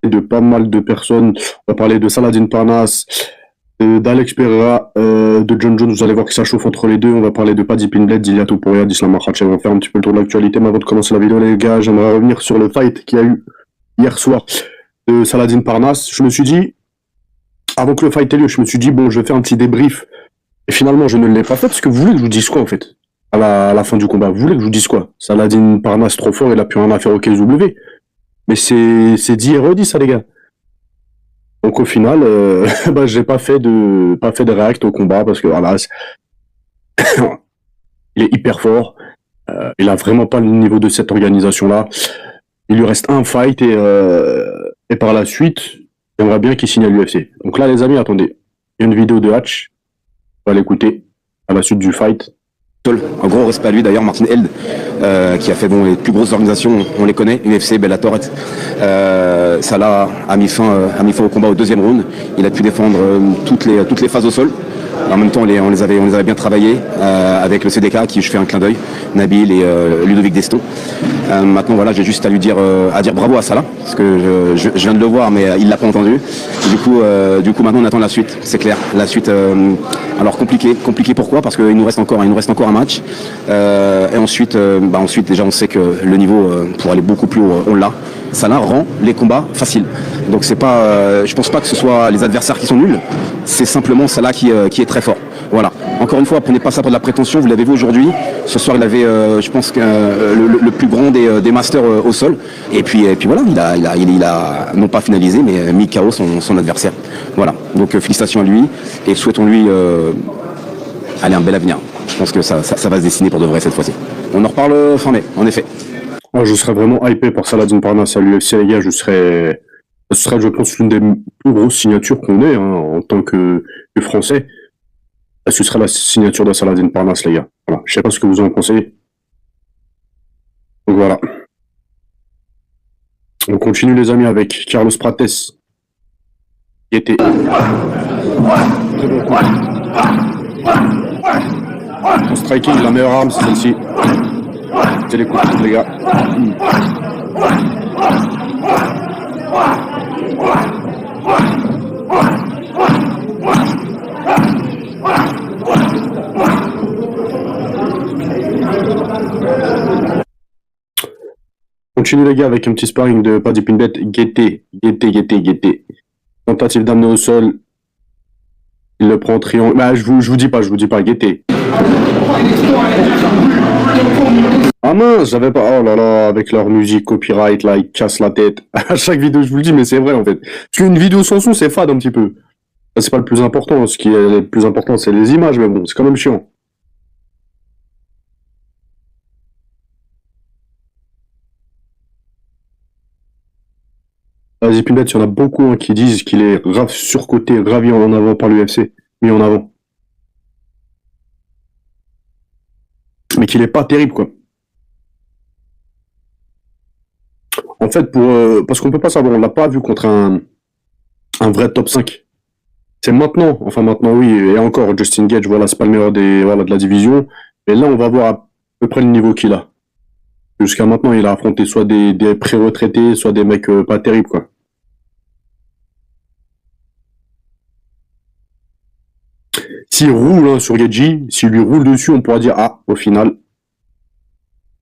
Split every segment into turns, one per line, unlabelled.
de pas mal de personnes. On va parler de Saladin Parnasse, d'Alex Pereira, de John Jones. Vous allez voir que ça chauffe entre les deux. On va parler de Paddy Pimblett, d'Ilia Topuria, d'Islam Makhachev. On va faire un petit peu le tour de l'actualité. Mais avant de commencer la vidéo, les gars, j'aimerais revenir sur le fight qu'il y a eu hier soir de Saladin Parnasse. Je me suis dit, avant que le fight ait lieu, je me suis dit, bon, je vais faire un petit débrief. Et finalement, je ne l'ai pas fait parce que vous voulez que je vous dise quoi, en fait, à la fin du combat? Vous voulez que je vous dise quoi? Saladin Parnasse trop fort, il a plus rien à faire au KSW. Mais c'est dit et redit, ça, les gars. Donc au final, bah, j'ai pas fait de react au combat parce que voilà, il est hyper fort. Il a vraiment pas le niveau de cette organisation-là. Il lui reste un fight et par la suite, j'aimerais bien qu'il signe à l'UFC. Donc là, les amis, attendez. Il y a une vidéo de Hatch. On va l'écouter à la suite du fight.
Un gros respect à lui d'ailleurs, Martin Held, qui a fait les plus grosses organisations, on les connaît, UFC, Bellator. Salah a mis fin au combat au deuxième round. Il a pu défendre toutes les phases au sol. En même temps, on les avait bien travaillés avec le CDK, à qui je fais un clin d'œil, Nabil et Ludovic Deston. Maintenant, voilà, j'ai juste à dire bravo à Salah, parce que je viens de le voir, mais il l'a pas entendu. Du coup, maintenant, on attend la suite, c'est clair. La suite, alors compliqué pourquoi? Parce qu'il nous reste encore un match. Et ensuite, déjà, on sait que le niveau pour aller beaucoup plus haut, on l'a. Salah rend les combats faciles. Donc c'est pas, je pense pas que ce soit les adversaires qui sont nuls. C'est simplement Salah qui est très fort. Voilà. Encore une fois, prenez pas ça pour de la prétention. Vous l'avez vu aujourd'hui. Ce soir, il avait, je pense que le plus grand des masters au sol. Et puis voilà, il a non pas finalisé, mais mis KO son adversaire. Voilà. Donc félicitations à lui et souhaitons-lui un bel avenir. Je pense que ça va se dessiner pour de vrai cette fois-ci. On en reparle fin mai, en effet.
Moi, je serais vraiment hypé par Saladin Parnasse à l'UFC, les gars. Ce serait, je pense, l'une des plus grosses signatures qu'on ait en tant que Français. Ce serait la signature de Saladin Parnasse, les gars. Voilà. Je sais pas ce que vous en pensez. Donc voilà. On continue, les amis, avec Carlos Prates, qui était très bon coup. En striking, la meilleure arme, c'est celle-ci. C'est les coups, les gars. Continue, les gars, avec un petit sparring de Paddy Pimblett. Guetter. Tentative d'amener au sol. Il le prend en triangle. Bah, je vous dis pas, Guetter. Ah mince, j'avais pas. Oh là là, avec leur musique copyright, là, ils cassent la tête. À chaque vidéo, je vous le dis, mais c'est vrai en fait. Parce qu'une vidéo sans son, c'est fade un petit peu. Ça, c'est pas le plus important. Ce qui est le plus important, c'est les images, mais bon, c'est quand même chiant. Vas-y, Pimblett, il y en a beaucoup qui disent qu'il est grave surcoté, gravi en avant par l'UFC, mis en avant. Mais qu'il est pas terrible, quoi. En fait, parce qu'on peut pas savoir, on l'a pas vu contre un vrai top 5. C'est maintenant, enfin maintenant oui, et encore Justin Gage, voilà, c'est pas le meilleur de la division, mais là on va voir à peu près le niveau qu'il a. Jusqu'à maintenant, il a affronté soit des pré-retraités, soit des mecs pas terribles, quoi. S'il roule sur Gaethje, s'il lui roule dessus, on pourra dire, ah, au final,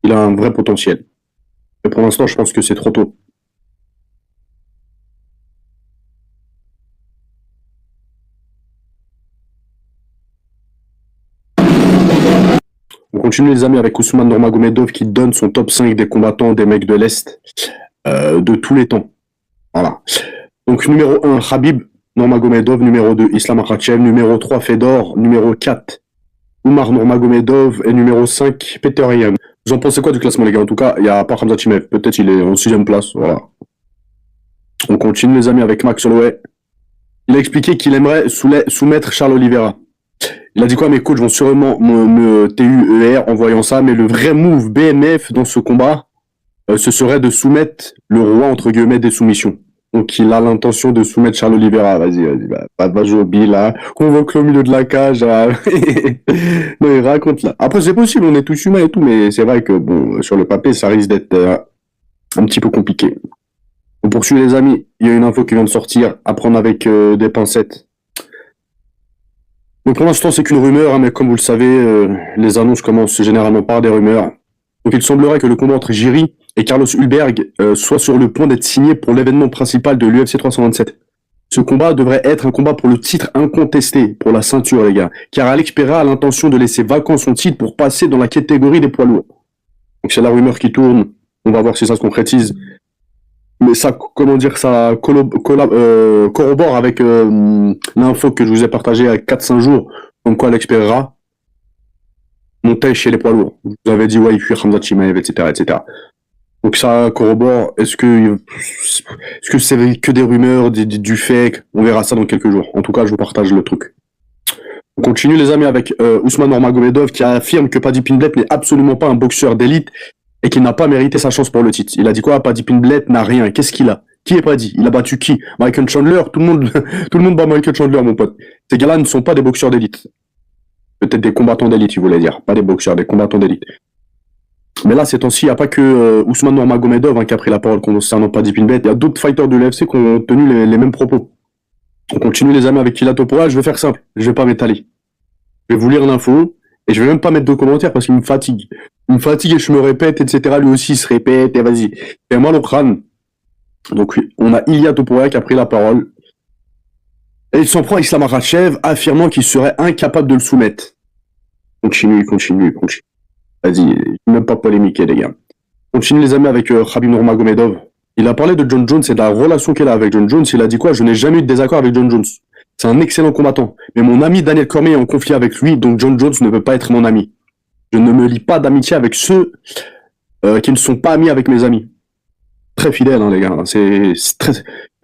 il a un vrai potentiel. Mais pour l'instant, je pense que c'est trop tôt. On continue, les amis, avec Ousmane Nurmagomedov qui donne son top 5 des combattants des mecs de l'Est de tous les temps. Voilà. Donc numéro 1, Khabib Nurmagomedov, numéro 2, Islam Makhachev, numéro 3, Fedor, numéro 4, Umar Nurmagomedov et numéro 5, Peter Yan. Vous en pensez quoi du classement, les gars? En tout cas, il n'y a pas Khamzat Chimaev. Peut-être il est en 6ème place. Voilà. On continue, les amis, avec Max Holloway. Il a expliqué qu'il aimerait soumettre Charles Oliveira. Il a dit quoi? Mes coachs vont sûrement me TUER en voyant ça, mais le vrai move BMF dans ce combat, ce serait de soumettre le roi, entre guillemets, des soumissions. Donc il a l'intention de soumettre Charles Oliveira. Vas-y, va jouer au bill, là. Convoque le milieu de la cage. Là. Non, il raconte là. Après, c'est possible, on est tous humains et tout, mais c'est vrai que bon, sur le papier, ça risque d'être un petit peu compliqué. On poursuit les amis, il y a une info qui vient de sortir, à prendre avec des pincettes. Donc pour l'instant c'est qu'une rumeur, hein, mais comme vous le savez, les annonces commencent généralement par des rumeurs. Donc il semblerait que le combat entre Jiri et Carlos Hulberg soit sur le point d'être signé pour l'événement principal de l'UFC 327. Ce combat devrait être un combat pour le titre incontesté, pour la ceinture les gars, car Alex Pereira a l'intention de laisser vacant son titre pour passer dans la catégorie des poids lourds. Donc c'est la rumeur qui tourne, on va voir si ça se concrétise. Mais ça, comment dire, ça corrobore avec l'info que je vous ai partagée il y a 4-5 jours, comme quoi Alex Pereira montait chez les poids lourds. Vous avez dit, ouais, il fuit Khamzat Chimaev, etc., etc. Donc ça corrobore. Est-ce que c'est que des rumeurs, du fake? On verra ça dans quelques jours. En tout cas, je vous partage le truc. On continue les amis avec Ousmane Nurmagomedov qui affirme que Paddy Pimblett n'est absolument pas un boxeur d'élite et qu'il n'a pas mérité sa chance pour le titre. Il a dit quoi? Paddy Pimblett n'a rien. Qu'est-ce qu'il a? Qui est Paddy? Il a battu qui? Michael Chandler? Tout le monde bat Michael Chandler, mon pote. Ces gars-là ne sont pas des boxeurs d'élite. Peut-être des combattants d'élite, il voulait dire. Pas des boxeurs, des combattants d'élite. Mais là, ces temps-ci, il n'y a pas que Ousmane Nurmagomedov qui a pris la parole concernant Paddy Pimblett. Il y a d'autres fighters de l'UFC qui ont tenu les mêmes propos. On continue les amis avec Ilia Topuria. Je vais faire simple. Je vais pas m'étaler. Je vais vous lire l'info. Et je vais même pas mettre de commentaires parce qu'il me fatigue. Il me fatigue et je me répète, etc. Lui aussi il se répète et vas-y. Fais mal au crâne. Donc oui, on a Ilia Topuria qui a pris la parole. Et il s'en prend à Islam Makhachev, affirmant qu'il serait incapable de le soumettre. Continue. Vas-y, même pas polémiquer les gars. Continue les amis avec Khabib Nurmagomedov. Il a parlé de John Jones et de la relation qu'il a avec John Jones. Il a dit quoi? Je n'ai jamais eu de désaccord avec John Jones. C'est un excellent combattant. Mais mon ami Daniel Cormier est en conflit avec lui, donc John Jones ne peut pas être mon ami. Je ne me lie pas d'amitié avec ceux qui ne sont pas amis avec mes amis. Très fidèle, hein, les gars. C'est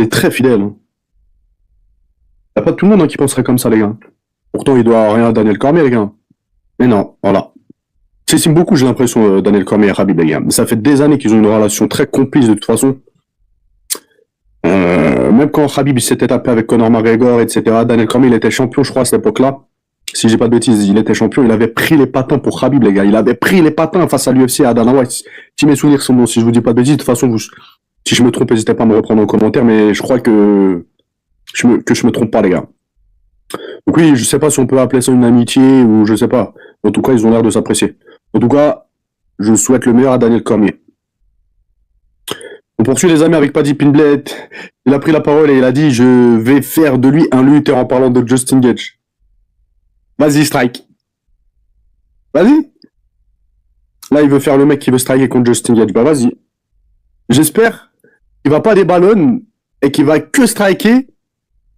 très fidèle. Hein. Il n'y a pas tout le monde qui penserait comme ça, les gars. Pourtant, il doit rien à Daniel Cormier, les gars. Mais non, voilà. J'estime beaucoup, j'ai l'impression, Daniel Cormier et Khabib, les gars. Ça fait des années qu'ils ont une relation très complice de toute façon. Même quand Khabib s'était tapé avec Conor McGregor, etc., Daniel Cormier, il était champion, je crois, à cette époque-là. Si j'ai pas de bêtises, il était champion, il avait pris les patins pour Khabib, les gars. Il avait pris les patins face à l'UFC, à Dana White. Si mes souvenirs sont bons, si je vous dis pas de bêtises, de toute façon, si je me trompe, n'hésitez pas à me reprendre en commentaire, mais je crois que je me trompe pas, les gars. Donc oui, je sais pas si on peut appeler ça une amitié ou je sais pas. En tout cas, ils ont l'air de s'apprécier. En tout cas, je souhaite le meilleur à Daniel Cormier. On poursuit les amis avec Paddy Pimblett. Il a pris la parole et il a dit « Je vais faire de lui un lutteur » en parlant de Justin Gage. Vas-y, strike. Vas-y. Là, il veut faire le mec qui veut striker contre Justin Gage. Bah, vas-y. J'espère qu'il va pas débalonner et qu'il va que striker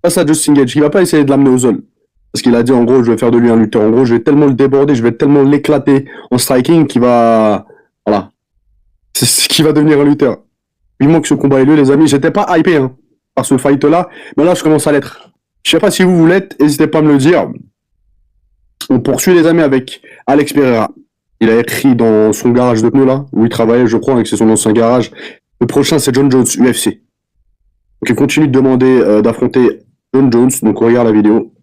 face à Justin Gage. Il va pas essayer de l'amener au sol. Parce qu'il a dit, en gros, je vais faire de lui un lutteur. En gros, je vais tellement le déborder, je vais tellement l'éclater en striking qu'il va... Voilà. C'est ce qui va devenir un lutteur. Vivement que ce combat ait lieu, les amis. J'étais pas hypé par ce fight-là. Mais là, je commence à l'être. Je sais pas si vous l'êtes. N'hésitez pas à me le dire. On poursuit les amis avec Alex Pereira. Il a écrit dans son garage de pneus là, où il travaillait, je crois, et que c'est son ancien garage. Le prochain, c'est John Jones, UFC. Donc il continue de demander d'affronter John Jones. Donc on regarde la vidéo.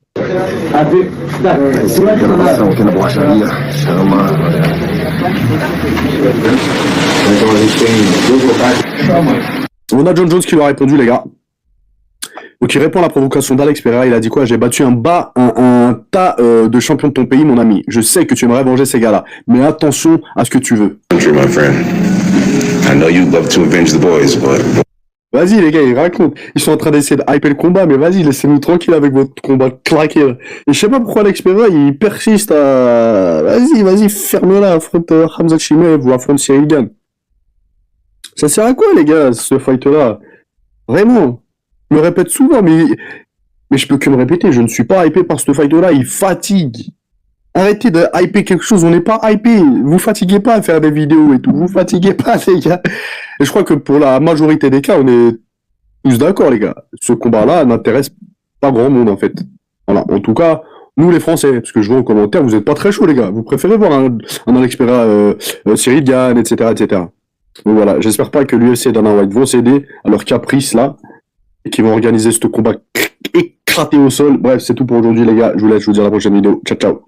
On a John Jones qui lui a répondu, les gars. Donc il répond à la provocation d'Alex Pereira. Il a dit quoi? J'ai battu un tas de champions de ton pays, mon ami. Je sais que tu aimerais venger ces gars-là, mais attention à ce que tu veux. Vas-y les gars, ils racontent. Ils sont en train d'essayer de hyper le combat, mais vas-y, laissez-nous tranquille avec votre combat claqué. Là. Et je sais pas pourquoi Alex Pereira, il persiste à... Vas-y, ferme-la, affronte Khamzat Chimaev ou affronte Cyril Gane. Ça sert à quoi les gars, ce fight-là? Vraiment. Je me répète souvent, mais je peux que me répéter, je ne suis pas hypé par ce fight-là, il fatigue. Arrêtez de hyper quelque chose, on n'est pas hypé. Vous fatiguez pas à faire des vidéos et tout, vous fatiguez pas les gars. Et je crois que pour la majorité des cas, on est tous d'accord les gars. Ce combat-là n'intéresse pas grand monde en fait. Voilà, en tout cas, nous les Français, parce que je vois en commentaire, vous n'êtes pas très chaud les gars. Vous préférez voir un Alex Pereira, Cyril Gane, etc., etc. Donc voilà, j'espère pas que l'UFC et Dana White vont céder à leur caprice là. Et qui vont organiser ce combat éclaté au sol. Bref, c'est tout pour aujourd'hui les gars. Je vous laisse, je vous dis à la prochaine vidéo. Ciao, ciao.